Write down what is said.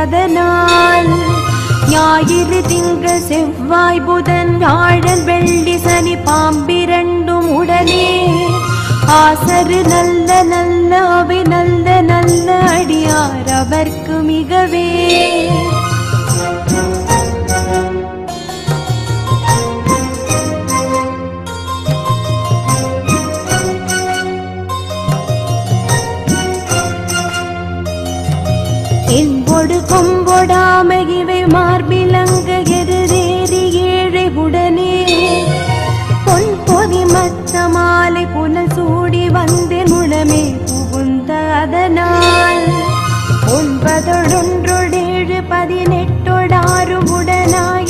அதனால் ஞாயிறு திங்கள் செவ்வாய் புதன் வியாழன் வெள்ளி சனி பாம்பிரண்டும் உடனே ஆசரு நல்ல நல்ல அவை நல்ல நல்ல அடியார் அவர்க்கு மிகவே என்பொடு கொம்பொடாமகிவை மார்பிலங்க எதிரேறி ஏழை உடனே பொன் பொதி மத்த மாலை புனல் சூடி வந்தேன் முழமே புகுந்த அதனால் 9 18 18 உடனாய்